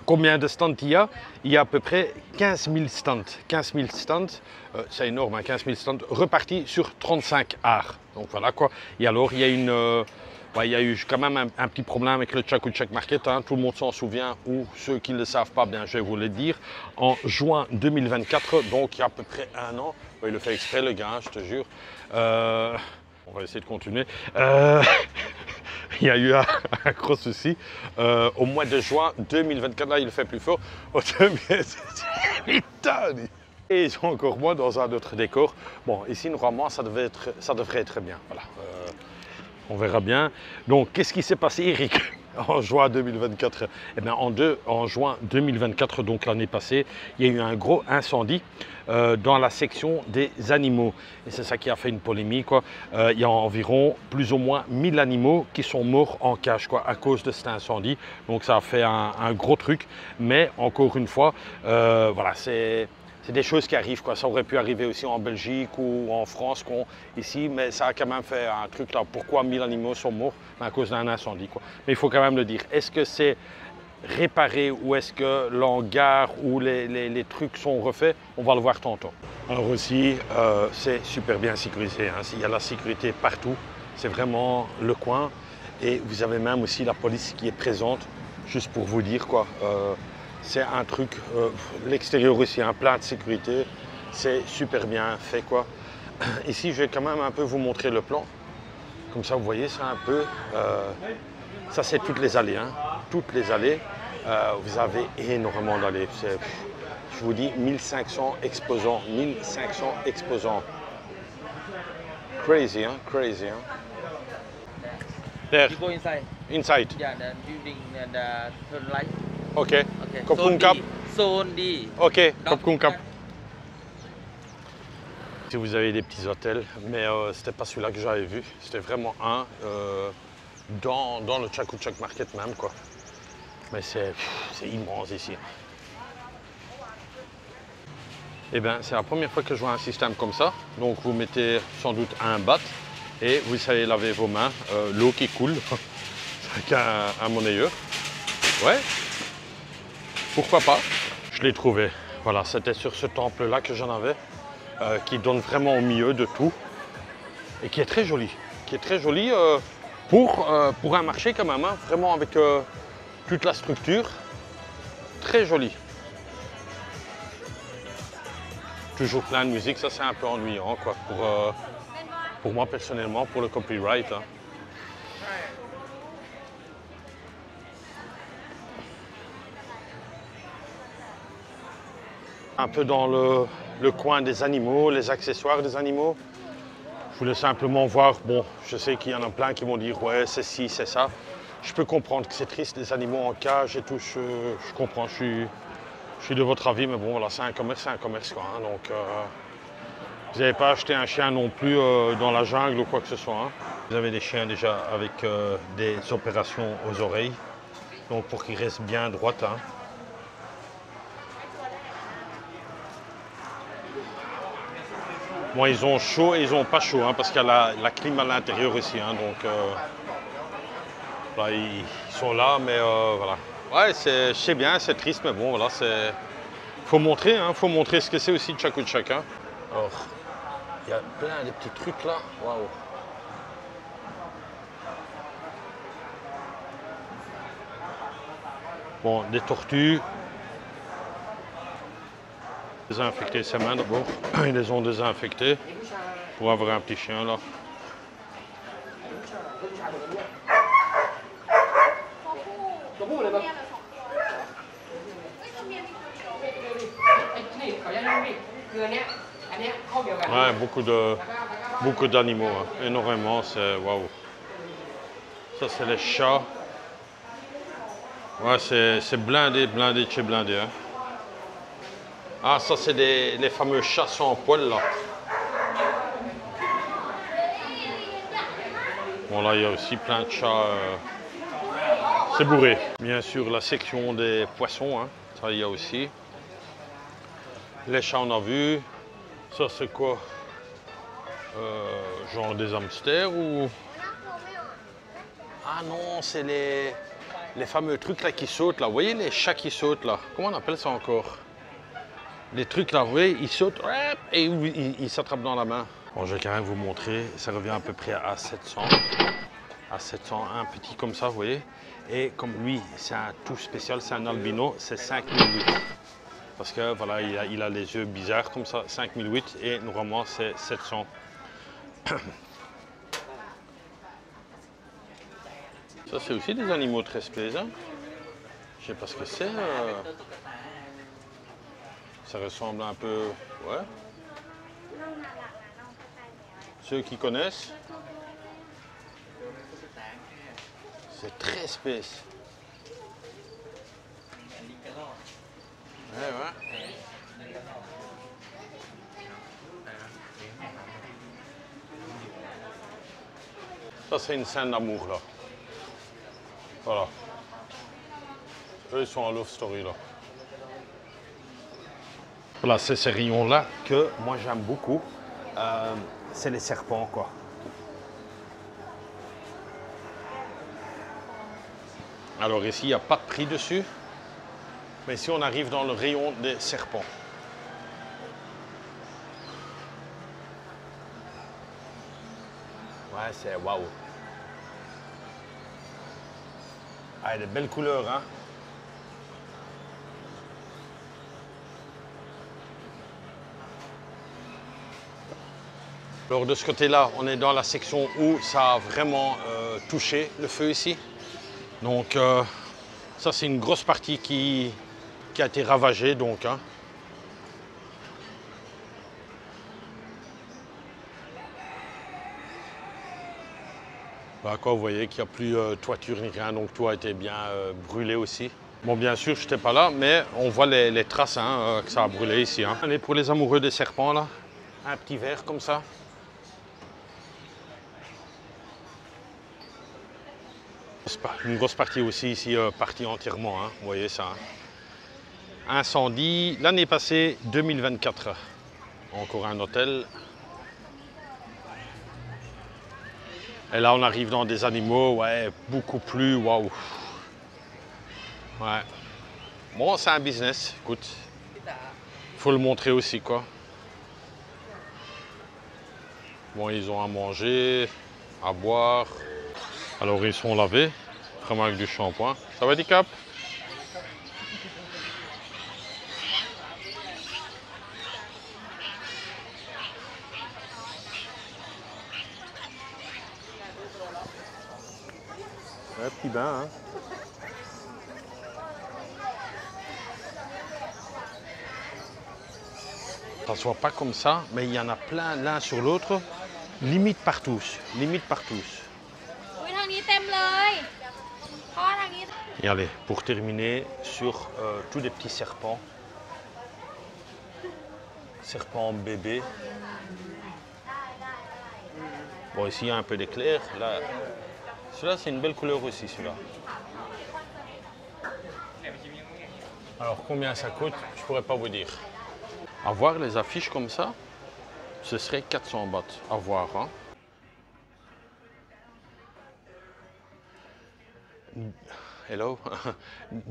Combien de stands il y a? Il y a à peu près 15 000 stands. 15 000 stands, c'est énorme, hein, 15 000 stands repartis sur 35 arts. Donc voilà quoi. Et alors, il y a il y a eu quand même un petit problème avec le Chatuchak Market, hein. Tout le monde s'en souvient, ou ceux qui ne le savent pas, bien je vais vous le dire. En juin 2024, donc il y a à peu près un an, il le fait exprès le gars, hein, je te jure. On va essayer de continuer. Il y a eu un gros souci. Au mois de juin 2024, là il le fait plus fort. Et ils sont encore moins dans un autre décor. Bon, ici normalement ça devrait être bien. Voilà. On verra bien. Donc, qu'est-ce qui s'est passé, Eric? En juin 2024. Eh bien, en juin 2024, donc l'année passée, il y a eu un gros incendie dans la section des animaux. Et c'est ça qui a fait une polémique, quoi. Il y a environ plus ou moins 1000 animaux qui sont morts en cage, quoi, à cause de cet incendie. Donc ça a fait un gros truc. Mais encore une fois, voilà, c'est des choses qui arrivent, quoi. Ça aurait pu arriver aussi en Belgique ou en France, ici, mais ça a quand même fait un truc là. Pourquoi 1000 animaux sont morts? À cause d'un incendie, quoi. Mais il faut quand même le dire. Est-ce que c'est réparé ou est-ce que l'hangar ou les trucs sont refaits? On va le voir tantôt. Alors aussi, c'est super bien sécurisé, hein. Il y a la sécurité partout. C'est vraiment le coin. Et vous avez même aussi la police qui est présente, juste pour vous dire, quoi. C'est un truc, l'extérieur aussi, un plein de sécurité, c'est super bien fait, quoi. Ici, je vais quand même un peu vous montrer le plan. Comme ça, vous voyez, c'est un peu, ça c'est toutes les allées, hein. Toutes les allées, vous avez énormément d'allées. Je vous dis, 1500 exposants, 1500 exposants. Crazy, hein, crazy, hein. There, You go inside. inside. Yeah, the building and the turn right. OK. Okay. ขอบคุณครับ Zone D. OK. ขอบคุณครับ Si vous avez des petits hôtels, mais c'était pas celui-là que j'avais vu. C'était vraiment un dans le Chatuchak Market même, quoi. Mais c'est immense ici. Eh bien, c'est la première fois que je vois un système comme ça. Donc, vous mettez sans doute un bat et vous savez laver vos mains. L'eau qui coule, avec un monnayeur. Ouais, pourquoi pas. Je l'ai trouvé. Voilà, c'était sur ce temple-là que j'en avais, qui donne vraiment au milieu de tout et qui est très joli. Qui est très joli pour un marché quand même, hein, vraiment avec toute la structure. Très joli. Toujours plein de musique, ça c'est un peu ennuyant, quoi, pour moi personnellement, pour le copyright. Hein. Un peu dans le coin des animaux, les accessoires des animaux. Je voulais simplement voir, bon, je sais qu'il y en a plein qui vont dire ouais c'est ci, c'est ça. Je peux comprendre que c'est triste, les animaux en cage et tout, je comprends, je suis de votre avis, mais bon voilà, c'est un commerce, quoi. Hein, donc vous n'avez pas acheté un chien non plus dans la jungle ou quoi que ce soit. Hein. Vous avez des chiens déjà avec des opérations aux oreilles, donc pour qu'ils restent bien droits. Hein. Bon, ils ont chaud et ils n'ont pas chaud, hein, parce qu'il y a la clim à l'intérieur aussi. Hein, donc là, ils sont là, mais voilà. Ouais, c'est bien, c'est triste, mais bon, voilà, faut montrer, hein, faut montrer ce que c'est aussi Chatuchak. Hein. Alors, il y a plein de petits trucs là. Waouh. Bon, des tortues. Désinfecter ses mains d'abord. Ils les ont désinfectées pour avoir un petit chien là. Ouais, beaucoup d'animaux, hein. Énormément, c'est waouh. Ça c'est les chats. Ouais, c'est blindé de chez blindé. Hein. Ah, ça c'est les fameux chats sans poils là. Bon là il y a aussi plein de chats. C'est bourré. Bien sûr la section des poissons, hein. Ça il y a aussi. Les chats on a vu. Ça c'est quoi? Genre des hamsters ou... Ah non, c'est les fameux trucs là qui sautent là. Vous voyez les chats qui sautent là? Comment on appelle ça encore? Les trucs là, vous voyez, ils sautent et ils s'attrapent dans la main. Bon, je vais quand même vous montrer. Ça revient à peu près à 700. À 700, un petit comme ça, vous voyez. Et comme lui, c'est un tout spécial, c'est un albino, c'est 5008. Parce que voilà, il a les yeux bizarres comme ça, 5008 et normalement c'est 700. Ça c'est aussi des animaux très plaisants. Je sais pas ce que c'est. Ça ressemble un peu, ouais. Ceux qui connaissent, c'est très space. Ouais, ouais. Ça, c'est une scène d'amour, là. Voilà. Eux, ils sont en love story, là. Voilà, c'est ces rayons-là que moi, j'aime beaucoup. C'est les serpents, quoi. Alors ici, il n'y a pas de prix dessus. Mais ici, on arrive dans le rayon des serpents. Ouais, c'est waouh. Ah, des belles couleurs, hein. Alors de ce côté-là, on est dans la section où ça a vraiment touché le feu ici. Donc ça, c'est une grosse partie qui a été ravagée, donc. Hein. Voilà, quoi, vous voyez qu'il n'y a plus toiture ni rien, donc tout a été bien brûlé aussi. Bon, bien sûr, je n'étais pas là, mais on voit les traces hein, que ça a brûlé ici. Hein. Allez, pour les amoureux des serpents, là, un petit verre comme ça. Une grosse partie aussi ici, partie entièrement, hein, vous voyez ça. Hein. Incendie, l'année passée, 2024. Encore un hôtel. Et là, on arrive dans des animaux, ouais, beaucoup plus, waouh. Ouais. Bon, c'est un business, écoute. Faut le montrer aussi, quoi. Bon, ils ont à manger, à boire. Alors, ils sont lavés, vraiment avec du shampoing. Ça va, Dicap? Un petit bain, hein. Ça ne se voit pas comme ça, mais il y en a plein l'un sur l'autre, limite partout, limite partout. Et allez, pour terminer, sur tous les petits serpents. Serpents bébés. Bon, ici, il y a un peu d'éclair. Là, celui-là, c'est une belle couleur aussi, celui-là. Alors, combien ça coûte, je ne pourrais pas vous dire. Avoir les affiches comme ça, ce serait 400 bahts. À voir, hein. Hello,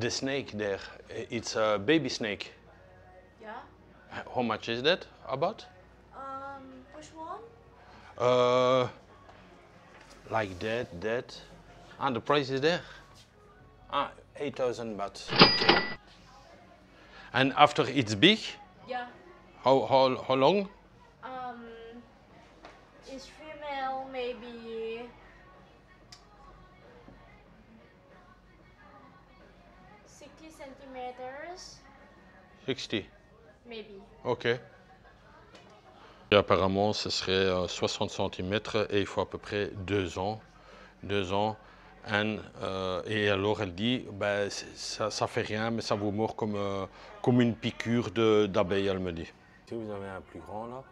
the snake there, it's a baby snake. Yeah. How much is that about? Which one? Like that. And the price is there. 8,000 baht. Okay. And after it's big, Yeah. how long? Each female maybe 60 centimeters, 60. maybe. Ok. Et apparemment, ce serait 60 cm et il faut à peu près 2 ans. 2 ans. Et alors, elle dit, ben, ça fait rien, mais ça vous mord comme une piqûre d'abeille, elle me dit. Si vous avez un plus grand là,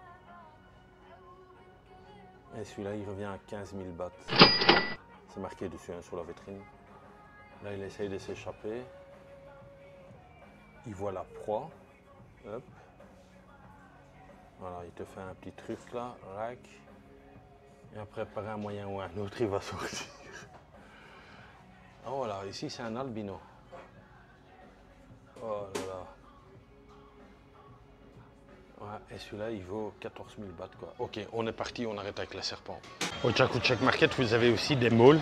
et celui-là, il revient à 15 000 bahts. C'est marqué dessus hein, sur la vitrine. Là, il essaye de s'échapper. Il voit la proie. Hop. Voilà, il te fait un petit truc là, rack. Et après, par un moyen ou un autre, il va sortir. Oh là, ici c'est un albino. Oh là là. Ouais, et celui-là, il vaut 14 000 bahts quoi. Ok, on est parti, on arrête avec les serpents. Au Chakouchek Market, vous avez aussi des malls.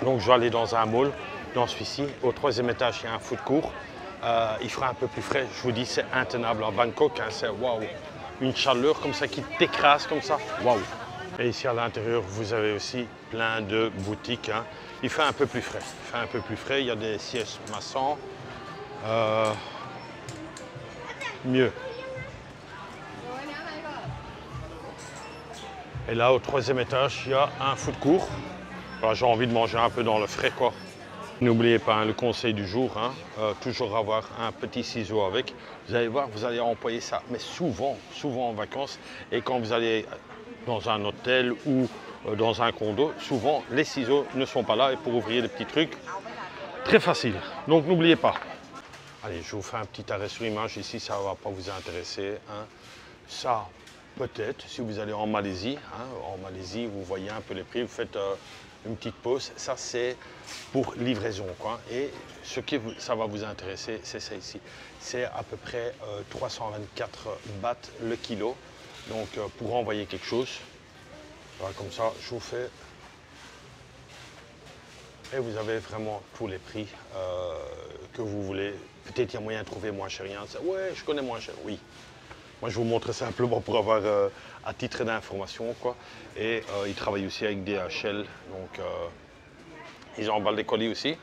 Donc je vais aller dans un mall, dans celui-ci. Au 3e étage, il y a un food court. Il fera un peu plus frais. Je vous dis, c'est intenable. En Bangkok, hein, c'est waouh. Une chaleur comme ça qui t'écrase comme ça. Waouh. Et ici à l'intérieur, vous avez aussi plein de boutiques. Hein. Il fait un peu plus frais. Il fait un peu plus frais. Il y a des sièges maçons. Mieux. Et là, au 3e étage, il y a un food court. Voilà, j'ai envie de manger un peu dans le frais, quoi. N'oubliez pas, hein, le conseil du jour, hein, toujours avoir un petit ciseau avec. Vous allez voir, vous allez employer ça, mais souvent en vacances. Et quand vous allez dans un hôtel ou dans un condo, souvent les ciseaux ne sont pas là. Et pour ouvrir des petits trucs, très facile. Donc n'oubliez pas. Allez, je vous fais un petit arrêt sur image. Ici, ça ne va pas vous intéresser, hein. Ça, peut-être, si vous allez en Malaisie. Hein, en Malaisie, vous voyez un peu les prix, vous faites une petite pause. Ça, c'est pour livraison, quoi. Et ce qui ça va vous intéresser, c'est ça ici. C'est à peu près 324 bahts le kilo. Donc, pour envoyer quelque chose, voilà, comme ça, je vous fais. Et vous avez vraiment tous les prix que vous voulez. Peut-être il y a moyen de trouver moins cher. Ouais, je connais moins cher, oui. Moi, je vous montre simplement pour avoir à titre d'information, quoi. Et ils travaillent aussi avec DHL, donc ils emballent des colis aussi.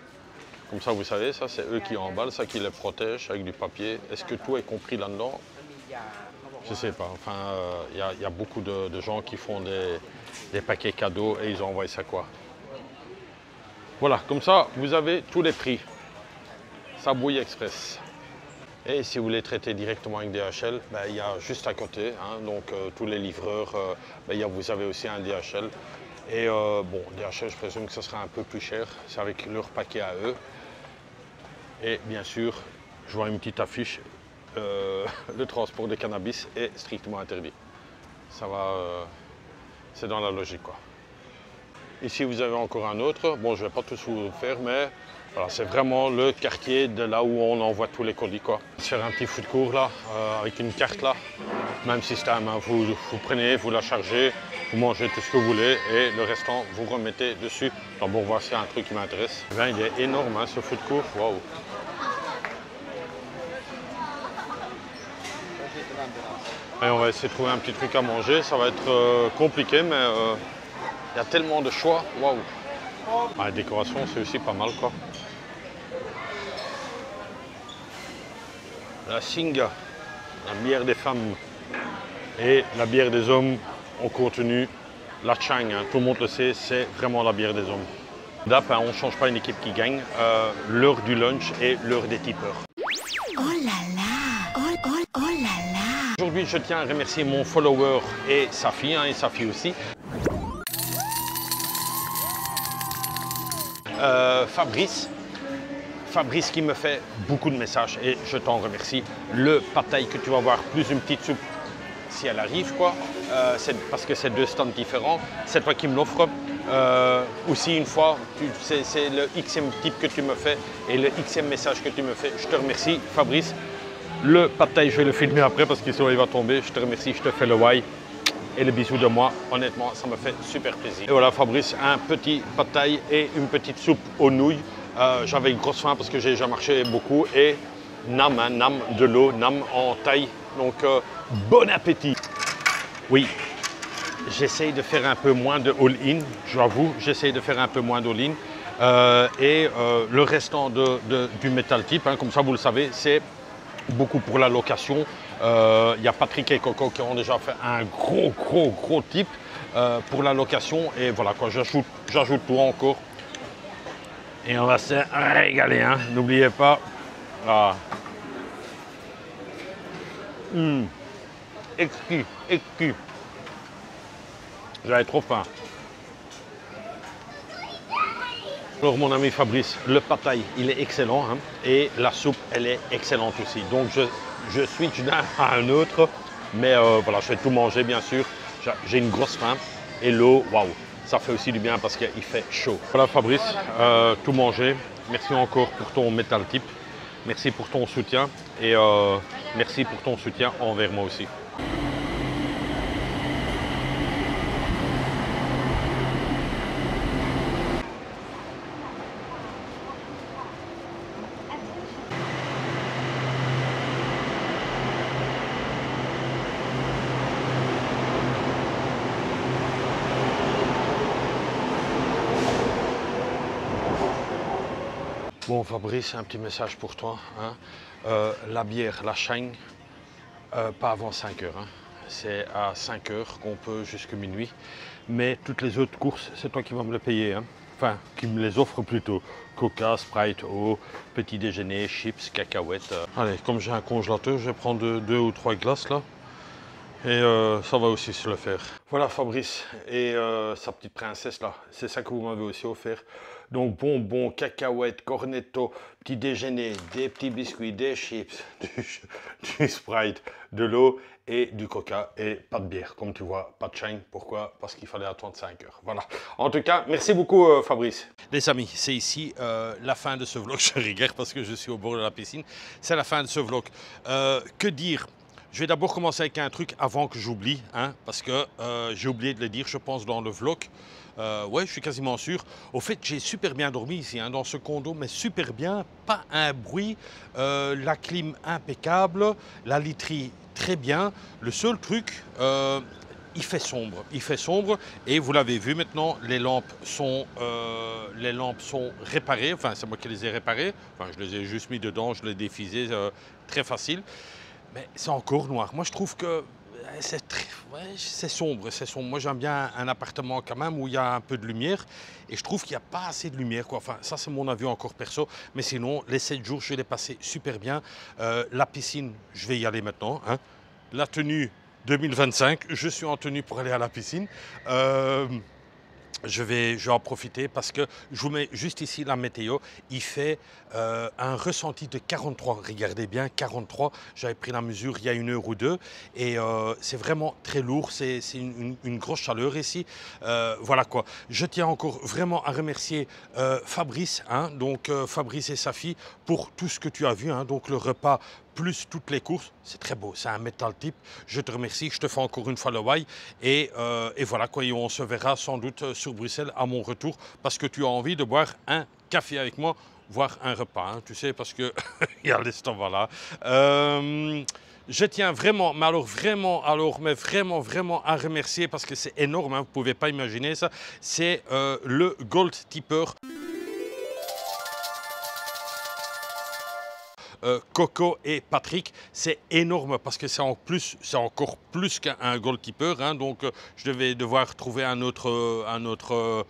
Comme ça, vous savez, ça c'est eux qui emballent, ça qui les protège avec du papier. Est-ce que tout est compris là-dedans? Je ne sais pas. Enfin, il y a beaucoup de gens qui font des paquets cadeaux et ils envoient ça, quoi. Voilà, comme ça, vous avez tous les prix. Ça bouille express. Et si vous voulez traiter directement avec DHL, ben, il y a juste à côté, hein, donc tous les livreurs, ben, vous avez aussi un DHL. Et bon, DHL, je présume que ce sera un peu plus cher, c'est avec leur paquet à eux. Et bien sûr, je vois une petite affiche, le transport de cannabis est strictement interdit. Ça va, c'est dans la logique, quoi. Ici, vous avez encore un autre. Bon, je ne vais pas tous vous faire, mais voilà, c'est vraiment le quartier de là où on envoie tous les colis, quoi. Faire un petit food court là, avec une carte là, même système. Hein, vous prenez, vous la chargez, vous mangez tout ce que vous voulez et le restant, vous remettez dessus. Alors bon, voici un truc qui m'intéresse. Eh bien, il est énorme, hein, ce food court. Waouh! Et on va essayer de trouver un petit truc à manger. Ça va être compliqué, mais il y a tellement de choix. Waouh! La décoration, c'est aussi pas mal, quoi. La Singa, la bière des femmes. Et la bière des hommes, on continue la Chang. Hein. Tout le monde le sait, c'est vraiment la bière des hommes. DAP, hein, on ne change pas une équipe qui gagne. L'heure du lunch et l'heure des tipeurs. Oh là là, oh là là. Aujourd'hui, je tiens à remercier mon follower et sa fille, hein, et sa fille aussi. Fabrice qui me fait beaucoup de messages et je t'en remercie. Le pad thai que tu vas voir, plus une petite soupe si elle arrive, quoi. C'est parce que c'est deux stands différents. C'est toi qui me l'offres. Aussi une fois, c'est le xème type que tu me fais et le xème message que tu me fais. Je te remercie, Fabrice. Le pad thai, je vais le filmer après parce qu'il va tomber. Je te remercie, je te fais le why. Et le bisou de moi, honnêtement, ça me fait super plaisir. Et voilà, Fabrice, un petit pad thai et une petite soupe aux nouilles. J'avais une grosse faim parce que j'ai déjà marché beaucoup. Et nam, hein, nam de l'eau, nam en thaï. Donc, bon appétit. Oui, j'essaye de faire un peu moins de all-in, j'avoue. J'essaye de faire un peu moins d'all-in. Le restant du metal type, hein, comme ça, vous le savez, c'est beaucoup pour la location. Il y a Patrick et Coco qui ont déjà fait un gros type pour la location. Et voilà, quoi, j'ajoute tout encore. Et on va se régaler, hein. N'oubliez pas. Ah. Exquis. J'avais trop faim. Alors mon ami Fabrice, le pad thai, il est excellent, hein, et la soupe, elle est excellente aussi. Donc je switch d'un à un autre, mais voilà, je vais tout manger bien sûr. J'ai une grosse faim et l'eau, waouh, ça fait aussi du bien parce qu'il fait chaud. Voilà Fabrice, tout manger. Merci encore pour ton metal tip. Merci pour ton soutien et merci pour ton soutien envers moi aussi. Bon Fabrice, un petit message pour toi. Hein. La bière, la Chang, pas avant 5 heures. Hein. C'est à 5 heures qu'on peut jusqu'à minuit. Mais toutes les autres courses, c'est toi qui vas me le payer. Hein. enfin, qui me les offre plutôt. Coca, Sprite, eau, petit déjeuner, chips, cacahuètes. Allez, comme j'ai un congélateur, je vais prendre 2 ou 3 glaces là. Et ça va aussi se le faire. Voilà Fabrice et sa petite princesse là, c'est ça que vous m'avez aussi offert. Donc bonbons, cacahuètes, cornetto, petit déjeuner, des petits biscuits, des chips, du Sprite, de l'eau et du coca et pas de bière. Comme tu vois, pas de chaîne. Pourquoi? Parce qu'il fallait attendre 5 heures. Voilà. En tout cas, merci beaucoup Fabrice. Les amis, c'est ici la fin de ce vlog. Je regarde parce que je suis au bord de la piscine. C'est la fin de ce vlog. Que dire? Je vais d'abord commencer avec un truc avant que j'oublie, hein, parce que j'ai oublié de le dire, je pense, dans le vlog. Ouais, je suis quasiment sûr. Au fait, j'ai super bien dormi ici, hein, dans ce condo, mais super bien, pas un bruit, la clim impeccable, la literie très bien. Le seul truc, il fait sombre et vous l'avez vu maintenant, les lampes sont réparées, enfin c'est moi qui les ai réparées, enfin je les ai juste mis dedans, je les ai défisées, très facile. Mais c'est encore noir. Moi, je trouve que c'est sombre, c'est sombre. Moi, j'aime bien un appartement quand même où il y a un peu de lumière. Et je trouve qu'il n'y a pas assez de lumière, quoi. Enfin, ça, c'est mon avis encore perso. Mais sinon, les 7 jours, je vais les passer super bien. La piscine, je vais y aller maintenant, hein. La tenue 2025, je suis en tenue pour aller à la piscine. Je vais en profiter parce que je vous mets juste ici la météo. Il fait un ressenti de 43. Regardez bien, 43. J'avais pris la mesure il y a 1 heure ou 2. Et c'est vraiment très lourd. C'est une grosse chaleur ici. Voilà quoi. Je tiens encore vraiment à remercier Fabrice, hein, donc Fabrice et sa fille, pour tout ce que tu as vu. Hein, donc le repas plus toutes les courses, c'est très beau, c'est un métal type. Je te remercie, je te fais encore une fois le why. Et voilà quoi, et on se verra sans doute sur Bruxelles à mon retour parce que tu as envie de boire un café avec moi, voire un repas, hein, tu sais, parce que il y a l'estomac là. Je tiens vraiment, mais vraiment à remercier parce que c'est énorme, hein, vous ne pouvez pas imaginer ça. C'est le Gold Tipper. Coco et Patrick, c'est énorme parce que c'est encore plus qu'un goalkeeper, hein, donc je vais devoir trouver un autre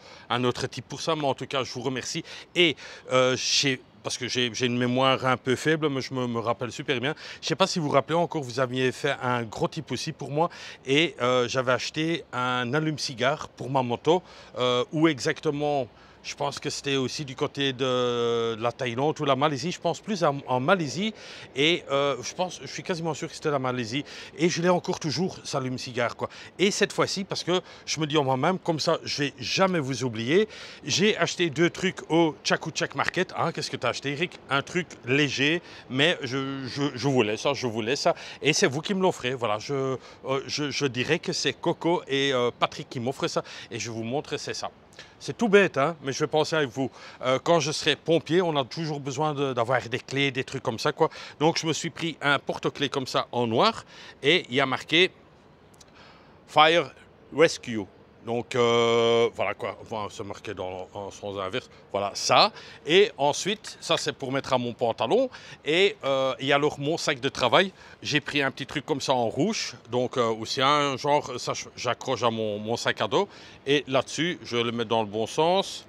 type pour ça, mais en tout cas je vous remercie et parce que j'ai une mémoire un peu faible, mais je me rappelle super bien. Je ne sais pas si vous vous rappelez encore, vous aviez fait un gros type aussi pour moi et j'avais acheté un allume-cigare pour ma moto, où exactement. Je pense que c'était aussi du côté de la Thaïlande ou la Malaisie. Je pense plus en Malaisie. Et je suis quasiment sûr que c'était la Malaisie. Et je l'ai encore toujours, ça allume-cigare, quoi. Et cette fois-ci, parce que je me dis en moi-même, comme ça, je ne vais jamais vous oublier, j'ai acheté 2 trucs au Chak Market. Hein, qu'est-ce que tu as acheté, Eric? Un truc léger, mais je voulais ça. Et c'est vous qui me l'offrez. Voilà, je dirais que c'est Coco et Patrick qui m'offrent ça. Et je vous montre, c'est ça. C'est tout bête, hein, mais je vais penser avec vous. Quand je serai pompier, on a toujours besoin d'avoir des clés, des trucs comme ça, quoi. Donc, je me suis pris un porte-clés comme ça en noir et il y a marqué Fire Rescue. Donc, voilà quoi, on va se marquer en sens inverse. Voilà ça. Et ensuite, ça c'est pour mettre à mon pantalon. Et alors mon sac de travail, j'ai pris un petit truc comme ça en rouge. Donc, aussi un genre, ça j'accroche à mon sac à dos. Et là-dessus, je le mets dans le bon sens.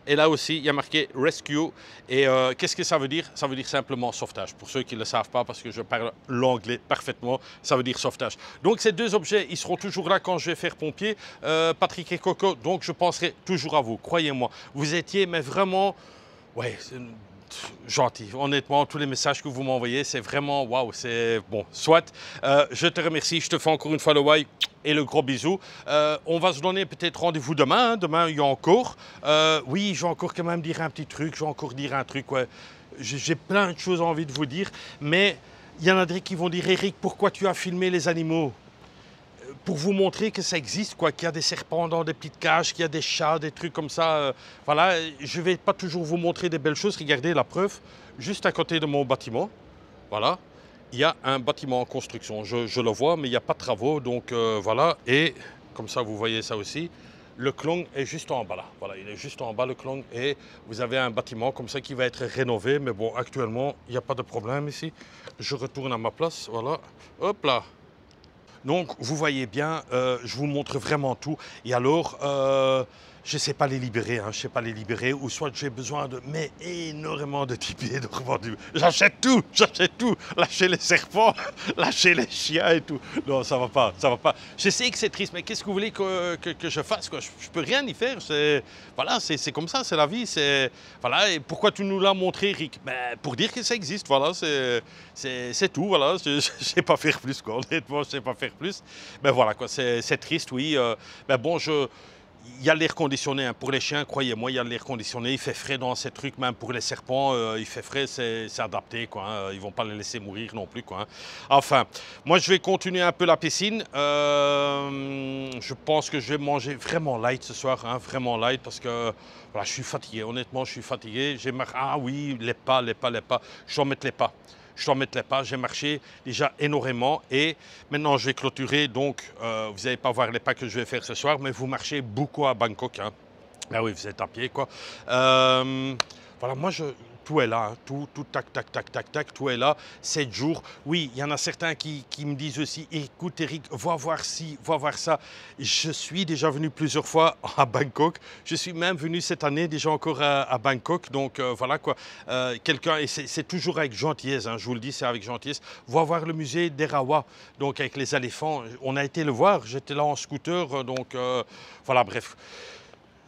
Et là aussi, il y a marqué Rescue. Et qu'est-ce que ça veut dire? Ça veut dire simplement sauvetage. Pour ceux qui ne le savent pas, parce que je parle l'anglais parfaitement, ça veut dire sauvetage. Donc ces 2 objets, ils seront toujours là quand je vais faire pompier, Patrick et Coco. Donc je penserai toujours à vous, croyez-moi. Vous étiez, mais vraiment, ouais, gentil. Honnêtement, tous les messages que vous m'envoyez, c'est vraiment, waouh, c'est bon. Soit, je te remercie, je te fais encore une fois le why. Et le gros bisou. On va se donner peut-être rendez-vous demain. Hein. Demain, il y a encore. Oui, je vais encore quand même dire un petit truc. Je vais encore dire un truc. Ouais. J'ai plein de choses envie de vous dire. Mais il y en a des qui vont dire, Eric, pourquoi tu as filmé les animaux? Pour vous montrer que ça existe, quoi, qu'il y a des serpents dans des petites cages, qu'il y a des chats, des trucs comme ça. Voilà, je ne vais pas toujours vous montrer des belles choses. Regardez la preuve, juste à côté de mon bâtiment. Voilà. Il y a un bâtiment en construction, je le vois, mais il n'y a pas de travaux, donc voilà. Et comme ça, vous voyez ça aussi, le Klong est juste en bas là. Voilà, il est juste en bas le Klong et vous avez un bâtiment comme ça qui va être rénové. Mais bon, actuellement, il n'y a pas de problème ici. Je retourne à ma place, voilà. Hop là. Donc, vous voyez bien, je vous montre vraiment tout. Et alors, je ne sais pas les libérer, hein, je sais pas les libérer, ou soit j'ai besoin de, mais énormément de typiers de revendus. J'achète tout, lâcher les serpents, lâcher les chiens et tout. Non, ça va pas. Je sais que c'est triste, mais qu'est-ce que vous voulez que je fasse, quoi? Je peux rien y faire, voilà, c'est comme ça, c'est la vie, voilà, et pourquoi tu nous l'as montré, Rick? Ben, pour dire que ça existe, voilà, c'est tout, voilà, je sais pas faire plus, quoi, honnêtement, je sais pas faire plus. Mais voilà, quoi, c'est triste, oui, mais bon, il y a l'air conditionné, hein. Pour les chiens, croyez-moi, il y a l'air conditionné. Il fait frais dans ces trucs, même pour les serpents, il fait frais, c'est adapté, quoi, hein. Ils ne vont pas les laisser mourir non plus, quoi, hein. Enfin, moi, je vais continuer un peu la piscine. Je pense que je vais manger vraiment light ce soir, hein, vraiment light, parce que voilà, je suis fatigué. Honnêtement, je suis fatigué. Ah oui, les pas. Je dois mettre les pas. J'ai marché déjà énormément et maintenant je vais clôturer. Donc, vous n'allez pas voir les pas que je vais faire ce soir, mais vous marchez beaucoup à Bangkok, hein. Ah oui, vous êtes à pied, quoi. Voilà, moi, tout est là, hein. Tout, tac, tout est là. 7 jours. Oui, il y en a certains qui me disent aussi, écoute Eric, va voir ci, va voir ça. Je suis déjà venu plusieurs fois à Bangkok. Je suis même venu cette année déjà encore à Bangkok. Donc voilà, quoi. Quelqu'un, et c'est toujours avec gentillesse, hein, je vous le dis, c'est avec gentillesse. Va voir le musée d'Erawa, donc avec les éléphants. On a été le voir, j'étais là en scooter, donc voilà, bref.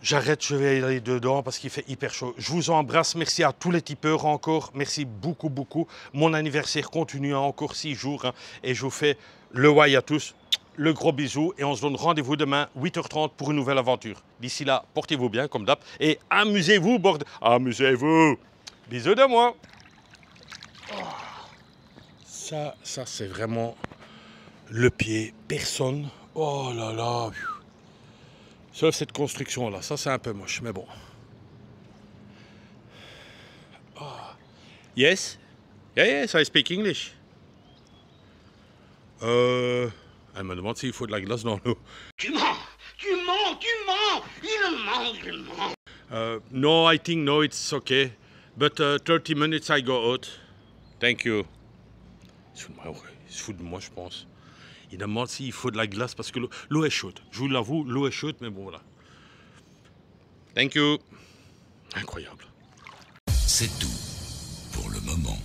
J'arrête, je vais aller dedans parce qu'il fait hyper chaud. Je vous embrasse, merci à tous les tipeurs encore, merci beaucoup, beaucoup. Mon anniversaire continue, hein, encore 6 jours, hein, et je vous fais le why à tous, le gros bisou, et on se donne rendez-vous demain, 8h30 pour une nouvelle aventure. D'ici là, portez-vous bien comme d'hab, et amusez-vous, bordel. Amusez-vous. Bisous de moi. Ça c'est vraiment le pied, personne. Oh là là. Sauf cette construction-là, ça c'est un peu moche, mais bon. Oh. Yes? Yes, I speak English. Elle me demande s'il faut de la glace dans l'eau. Tu mens! Il ment! No, I think no, it's okay. But 30 minutes I go out. Thank you. Il se fout de moi, je pense. Il demande s'il faut de la glace parce que l'eau est chaude. Je vous l'avoue, l'eau est chaude, mais bon, voilà. Thank you. Incroyable. C'est tout pour le moment.